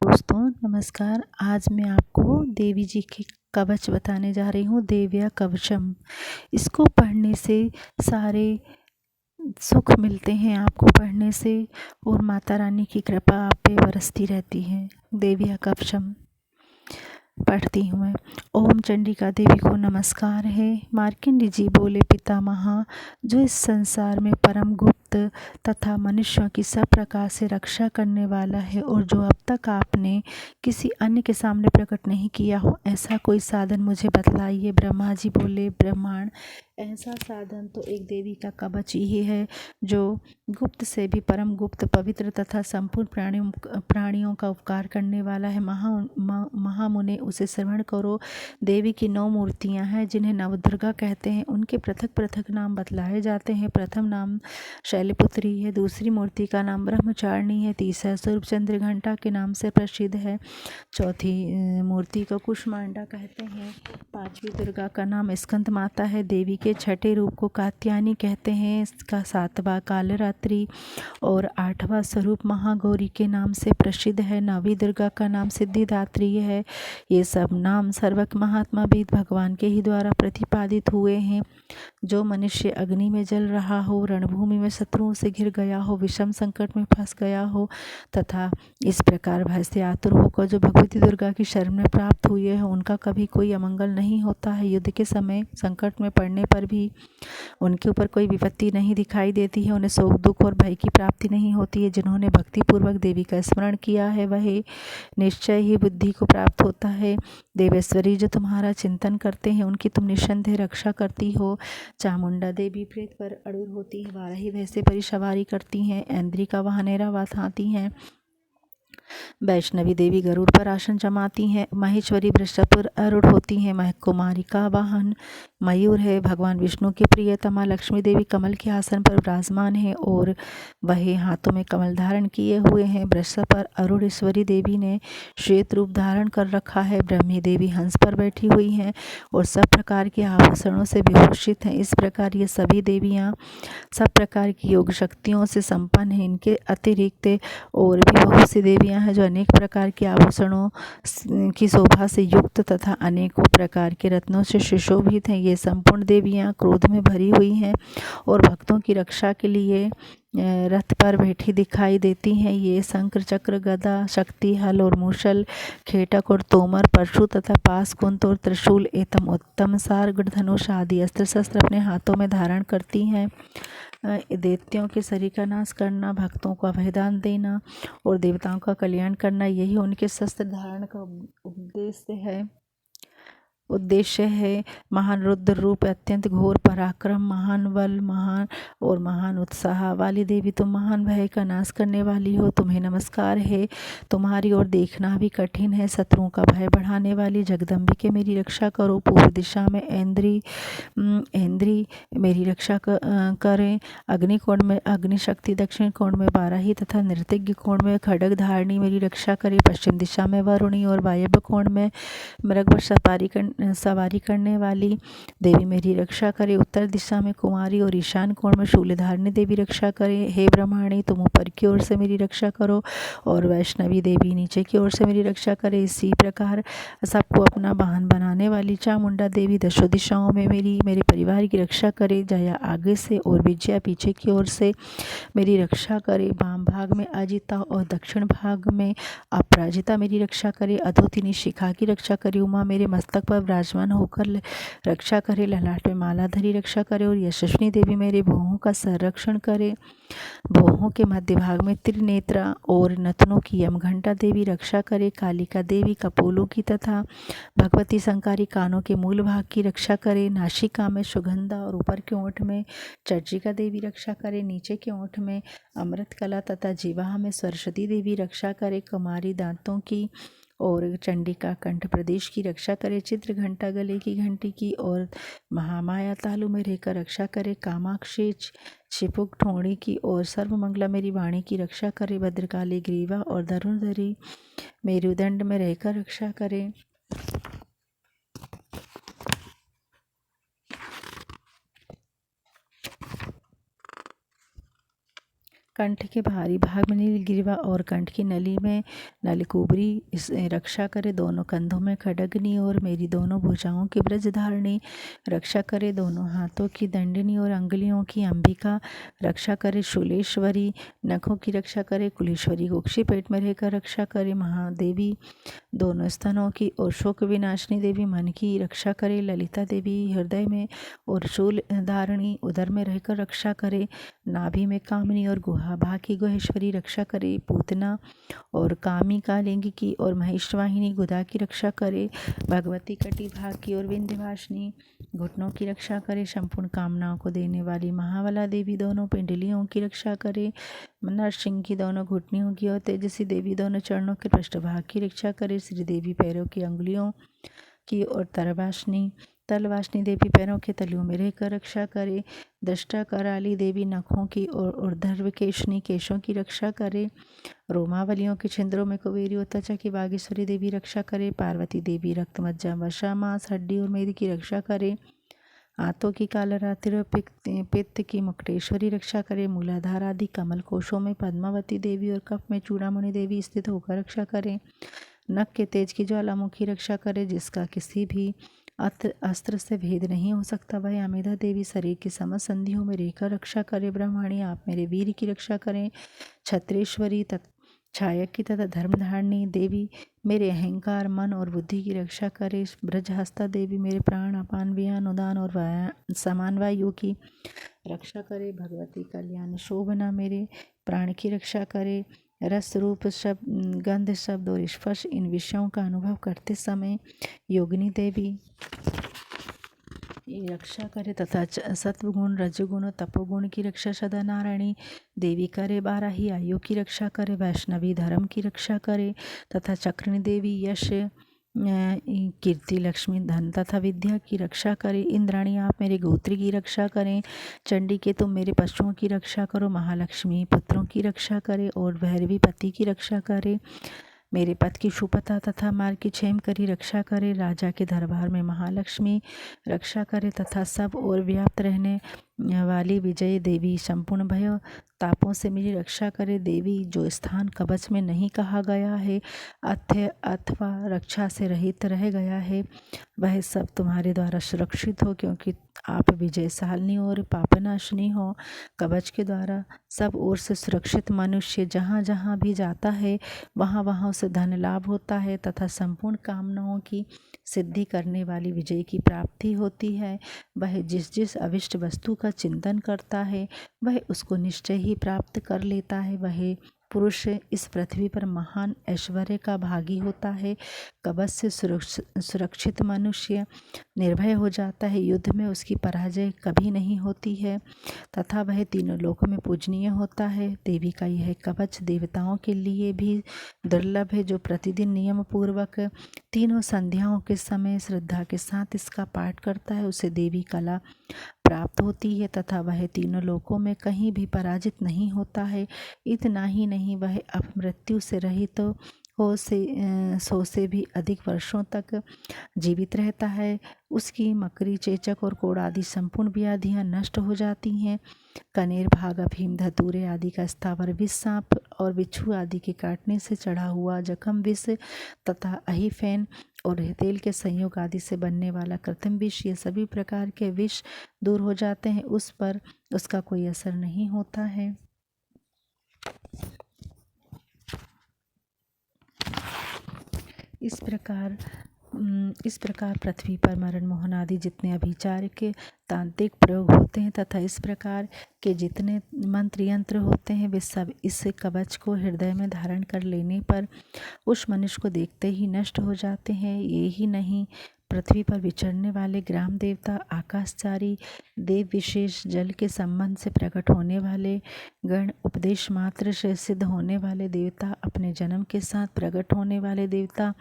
दोस्तों नमस्कार। आज मैं आपको देवी जी के कवच बताने जा रही हूँ। देव्या कवचम। इसको पढ़ने से सारे सुख मिलते हैं आपको पढ़ने से, और माता रानी की कृपा आप पे बरसती रहती है। देव्या कवचम पढ़ती हूँ मैं। ओम चंडिका देवी को नमस्कार है। मार्कंडेय जी बोले, पितामहा, जो इस संसार में परम गुप्त तथा मनुष्यों की सब प्रकार से रक्षा करने वाला है, और जो अब तक आपने किसी अन्य के सामने प्रकट नहीं किया हो, ऐसा कोई साधन मुझे बतलाइए। ब्रह्मा जी बोले, ब्रह्मांड, ऐसा साधन तो एक देवी का कवच ही है, जो गुप्त से भी परम गुप्त, पवित्र तथा संपूर्ण प्राणियों का उपकार करने वाला है। महामुने, उसे श्रवण करो। देवी की 9 मूर्तियां हैं, जिन्हें नवदुर्गा कहते हैं। उनके पृथक पृथक नाम बतलाए जाते हैं। प्रथम नाम शैलपुत्री है, दूसरी मूर्ति का नाम ब्रह्मचारिणी है, तीसरा स्वरूप चंद्रघंटा के नाम से प्रसिद्ध है, चौथी मूर्ति को कुष्मांडा कहते हैं, पांचवी दुर्गा का नाम स्कंद माता है, देवी के छठे रूप को कात्यायनी कहते हैं, इसका सातवां कालरात्रि और आठवां स्वरूप महागौरी के नाम से प्रसिद्ध है, नवी दुर्गा का नाम सिद्धिदात्री है। ये सब नाम सर्वक महात्मा वेद भगवान के ही द्वारा प्रतिपादित हुए हैं। जो मनुष्य अग्नि में जल रहा हो, रणभूमि में शत्रुओं से घिर गया हो, विषम संकट में फंस गया हो, तथा इस प्रकार भय से आतुर होकर जो भगवती दुर्गा की शरण में प्राप्त हुए हैं, उनका कभी कोई अमंगल नहीं होता है। युद्ध के समय संकट में पड़ने पर भी उनके ऊपर कोई विपत्ति नहीं दिखाई देती है, उन्हें शोक दुख और भय की प्राप्ति नहीं होती है। जिन्होंने भक्ति पूर्वक देवी का स्मरण किया है, वह निश्चय ही बुद्धि को प्राप्त होता है। देवेश्वरी, जो तुम्हारा चिंतन करते हैं, उनकी तुम निस्संदेह रक्षा करती हो। चामुंडा देवी प्रेत पर अड़ूर होती है, वाराही वैसे परी सवारी करती हैं, ऐन्द्री का वाहनेरा हाथी हैं, वैष्णवी देवी गरुड़ पर आसन जमाती हैं, महेश्वरी वृषभ पर आरूढ़ होती हैं, महक कुमारी का वाहन मयूर है, भगवान विष्णु की प्रियतमा लक्ष्मी देवी कमल के आसन पर विराजमान है और वह हाथों में कमल धारण किए हुए हैं। वृषभ पर आरूढ़ ईश्वरी देवी ने श्वेत रूप धारण कर रखा है, ब्रह्मी देवी हंस पर बैठी हुई हैं और सब प्रकार के आभूषणों से विभूषित हैं। इस प्रकार ये सभी देवियाँ सब प्रकार की योग शक्तियों से संपन्न है। इनके अतिरिक्त और भी बहुत सी देवियां हैं, जो अनेक प्रकार के आभूषणों की शोभा से युक्त तथा अनेकों प्रकार के रत्नों से सुशोभित हैं। ये संपूर्ण देवियां क्रोध में भरी हुई हैं और भक्तों की रक्षा के लिए रथ पर बैठी दिखाई देती हैं। ये शंकर, चक्र, गदा, शक्ति, हल और मूसल, खेटक और तोमर, परशु तथा पास, कुंत और त्रिशूल, एतम, उत्तम, सार, गढ़धनुष आदि अस्त्र शस्त्र अपने हाथों में धारण करती हैं। दैत्यों के शरीर का नाश करना, भक्तों को अभयदान देना और देवताओं का कल्याण करना, यही उनके शस्त्र धारण का उद्देश्य है। महान रुद्र रूप, अत्यंत घोर पराक्रम, महान बल, महान उत्साह वाली देवी, तुम महान भय का नाश करने वाली हो, तुम्हें नमस्कार है। तुम्हारी ओर देखना भी कठिन है। शत्रुओं का भय बढ़ाने वाली जगदम्बिके, मेरी रक्षा करो। पूर्व दिशा में ऐन्द्री मेरी रक्षा करें। अग्निकोण में अग्निशक्ति, दक्षिण कोण में वाराही तथा नृत्यज्ञ कोण में खड्ग धारणी मेरी रक्षा करे। पश्चिम दिशा में वरुणी और वायव्य कोण में मृग पर सवारी करने वाली देवी मेरी रक्षा करे। उत्तर दिशा में कुमारी और ईशान कोण में शूलधारिणी देवी रक्षा करे। हे ब्रह्माणी, तुम ऊपर की ओर से मेरी रक्षा करो और वैष्णवी देवी नीचे की ओर से मेरी रक्षा करे। इसी प्रकार सबको अपना वाहन बनाने वाली चामुंडा देवी दशों दिशाओं में मेरे परिवार की रक्षा करे। जया आगे से और विजया पीछे की ओर से मेरी रक्षा करे। वाम भाग में अजिता और दक्षिण भाग में अपराजिता मेरी रक्षा करे। अधोतिनी शिखा की रक्षा करे। उमा मेरे मस्तक पर विराजमान होकर रक्षा करे। ललाट में मालाधरी रक्षा करे और यशस्विनी देवी मेरे भौहों का संरक्षण करे। भौहों के मध्य भाग में त्रिनेत्रा और नथनों की यमघंटा देवी रक्षा करे। कालिका देवी कपोलों की तथा भगवती संकारी कानों के मूल भाग की रक्षा करे। नासिका में सुगंधा और ऊपर के ओंठ में चर्चिका देवी रक्षा करे। नीचे के ओंठ में अमृत कला तथा जीवा में सरस्वती देवी रक्षा करे। कुमारी दांतों की और चंडिका कंठ प्रदेश की रक्षा करे। चित्र घंटा गले की घंटी की और महामाया तालु में रहकर रक्षा करे। कामाक्षी छिपुक ठोड़ी की और सर्वमंगला मेरी वाणी की रक्षा करे। भद्रकाली ग्रीवा और धनुर्धरी मेरुदंड में रहकर रक्षा करे। कंठ के बाहरी भाग में नीलगिरिवा और कंठ की नली में नलकुबरी इस रक्षा करे। दोनों कंधों में खड्गनी और मेरी दोनों भुजाओं की ब्रजधारिणी रक्षा करे। दोनों हाथों की दंडनी और अंगुलियों की अंबिका रक्षा करे। शूलेश्वरी नखों की रक्षा करे। कुलेश्वरी गोक्षी पेट में रहकर रक्षा करे। महादेवी दोनों स्तनों की और शोक विनाशिनी देवी मन की रक्षा करे। ललिता देवी हृदय में और शूल धारणी उदर में रहकर रक्षा करे। नाभि में कामिनी और गुहा भाग की गुहेश्वरी रक्षा करे। पूतना और कामी कालिंग की और महेशवाहिनी गुदा की रक्षा करे। भगवती कटी भाग की और विंध्यवासिनी घुटनों की रक्षा करे। संपूर्ण कामनाओं को देने वाली महाबला देवी दोनों पिंडलियों की रक्षा करे। नरसिंह की दोनों घुटनियों की और तेजसी देवी दोनों चरणों के पृष्ठभाग की रक्षा करे। श्री देवी पैरों की अंगुलियों की और तलवासिनी देवी पैरों के तलियों में रहकर रक्षा करे। दष्टा कराली देवी नखों की और ऊर्ध्वकेशनी केशों की रक्षा करे। रोमावलियों के छिंद्रों में कुबेरी और त्वचा की बागेश्वरी देवी रक्षा करे। पार्वती देवी रक्त मज्जा वसा मांस हड्डी और मेद की रक्षा करे। हाथों की कालरात्रि और पित्त की मुक्तेश्वरी रक्षा करे। मूलाधार आदि कमल कोशों में पद्मावती देवी और कफ में चूड़ामणि देवी स्थित होकर रक्षा करे। नख के तेज की ज्वालामुखी रक्षा करे, जिसका किसी भी अस्त्र से भेद नहीं हो सकता। वह अमेधा देवी शरीर की समस्त संधियों में रहकर रक्षा करे। ब्रह्मणी आप मेरे वीर की रक्षा करें। छत्रेश्वरी छायक की तथा धर्मधारिणी देवी मेरे अहंकार मन और बुद्धि की रक्षा करे। ब्रजहस्ता देवी मेरे प्राण अपान व्यान उदान और समान वायु की रक्षा करे। भगवती कल्याण शोभना मेरे प्राण की रक्षा करे। रस रूप शब्द गंध शब्द और स्पर्श इन विषयों का अनुभव करते समय योगिनी देवी रक्षा करे तथा सत्वगुण रजगुण तपोगुण की रक्षा सदा नारायणी देवी करे। 12 ही आयु की रक्षा करे। वैष्णवी धर्म की रक्षा करे तथा चक्रणी देवी यश कीर्ति लक्ष्मी धन तथा विद्या की रक्षा करे। इंद्राणी आप मेरे गोत्र की रक्षा करें। चंडी के तुम मेरे पशुओं की रक्षा करो। महालक्ष्मी पुत्रों की रक्षा करे और भैरवी पति की रक्षा करे। मेरे पद की सुपथा तथा मार्ग की क्षेम करी रक्षा करे। राजा के दरबार में महालक्ष्मी रक्षा करे तथा सब और व्याप्त रहने वाली विजय देवी संपूर्ण भय तापों से मेरी रक्षा करे। देवी जो स्थान कवच में नहीं कहा गया है अथवा रक्षा से रहित रह गया है, वह सब तुम्हारे द्वारा सुरक्षित हो, क्योंकि आप विजयशालिनी और पापनाशिनी हो। कवच के द्वारा सब ओर से सुरक्षित मनुष्य जहाँ जहाँ भी जाता है वहाँ वहाँ उसे धन लाभ होता है तथा संपूर्ण कामनाओं की सिद्धि करने वाली विजय की प्राप्ति होती है। वह जिस जिस अविष्ट वस्तु का चिंतन करता है वह उसको निश्चय ही प्राप्त कर लेता है। वह पुरुष इस पृथ्वी पर महान ऐश्वर्य का भागी होता है। कवच से सुरक्षित मनुष्य निर्भय हो जाता है। युद्ध में उसकी पराजय कभी नहीं होती है तथा वह तीनों लोकों में पूजनीय होता है। देवी का यह कवच देवताओं के लिए भी दुर्लभ है। जो प्रतिदिन नियम पूर्वक तीनों संध्याओं के समय श्रद्धा के साथ इसका पाठ करता है उसे देवी कला प्राप्त होती है तथा वह तीनों लोकों में कहीं भी पराजित नहीं होता है। इतना ही नहीं, वह अपमृत्यु से रहित हो सौ से भी अधिक वर्षों तक जीवित रहता है। उसकी मकरी चेचक और कोड़ आदि संपूर्ण व्याधियाँ नष्ट हो जाती हैं। कनेर भाग अफीम धतूरे आदि का स्थावर विष सांप और बिच्छू आदि के काटने से चढ़ा हुआ जखम विष तथा अहिफेन और तेल के संयोग आदि से बनने वाला कृत्रिम विष, ये सभी प्रकार के विष दूर हो जाते हैं। उस पर उसका कोई असर नहीं होता है। इस प्रकार पृथ्वी पर मरण मोहन आदि जितने अभिचार के तांत्रिक प्रयोग होते हैं तथा इस प्रकार के जितने मंत्र यंत्र होते हैं वे सब इस कवच को हृदय में धारण कर लेने पर उस मनुष्य को देखते ही नष्ट हो जाते हैं। ये ही नहीं, पृथ्वी पर विचरने वाले ग्राम देवता, आकाशचारी देव, विशेष जल के संबंध से प्रकट होने वाले गण, उपदेश मात्र से सिद्ध होने वाले देवता, अपने जन्म के साथ प्रकट होने वाले देवता,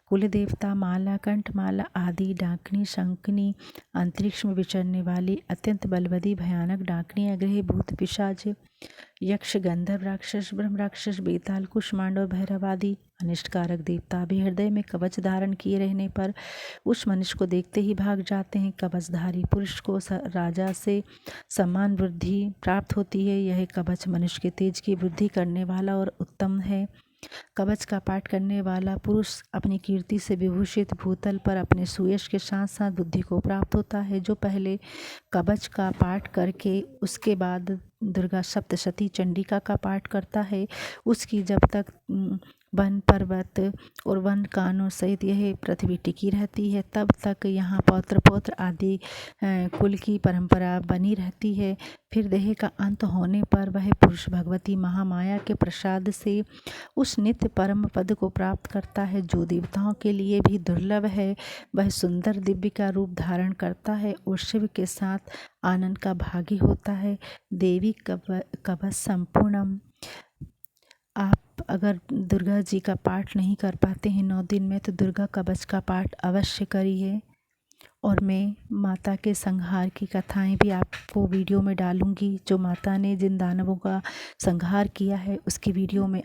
कुल देवता, माला, कंठमाला आदि, डाकनी, शंखनी, अंतरिक्ष में विचरने वाली अत्यंत बलवती भयानक डाकनी, अग्रह, भूत, पिशाच, यक्ष, गंधर्व राक्षस, ब्रह्म राक्षस, बेताल, कुष्मांड और भैरव आदि अनिष्टकारक देवता भी हृदय में कवच धारण किए रहने पर उस मनुष्य को देखते ही भाग जाते हैं। कवचधारी पुरुष को राजा से सम्मान वृद्धि प्राप्त होती है। यह कवच कवच मनुष्य के तेज की वृद्धि करने वाला और उत्तम है। कवच का पाठ करने वाला पुरुष अपनी कीर्ति से विभूषित भूतल पर अपने सुयश के साथ साथ बुद्धि को प्राप्त होता है। जो पहले कवच का पाठ करके उसके बाद दुर्गा सप्तशती चंडिका का पाठ करता है, उसकी जब तक वन पर्वत और वन कानों सहित यह पृथ्वी टिकी रहती है, तब तक यहाँ पौत्र पौत्र आदि कुल की परंपरा बनी रहती है। फिर देह का अंत होने पर वह पुरुष भगवती महामाया के प्रसाद से उस नित्य परम पद को प्राप्त करता है, जो देवताओं के लिए भी दुर्लभ है। वह सुंदर दिव्य का रूप धारण करता है और शिव के साथ आनंद का भागी होता है। देवी कवच संपूर्णम। आप अगर दुर्गा जी का पाठ नहीं कर पाते हैं 9 दिन में, तो दुर्गा कवच का पाठ अवश्य करिए। और मैं माता के संहार की कथाएं भी आपको वीडियो में डालूंगी। जो माता ने जिन दानवों का संहार किया है उसकी वीडियो में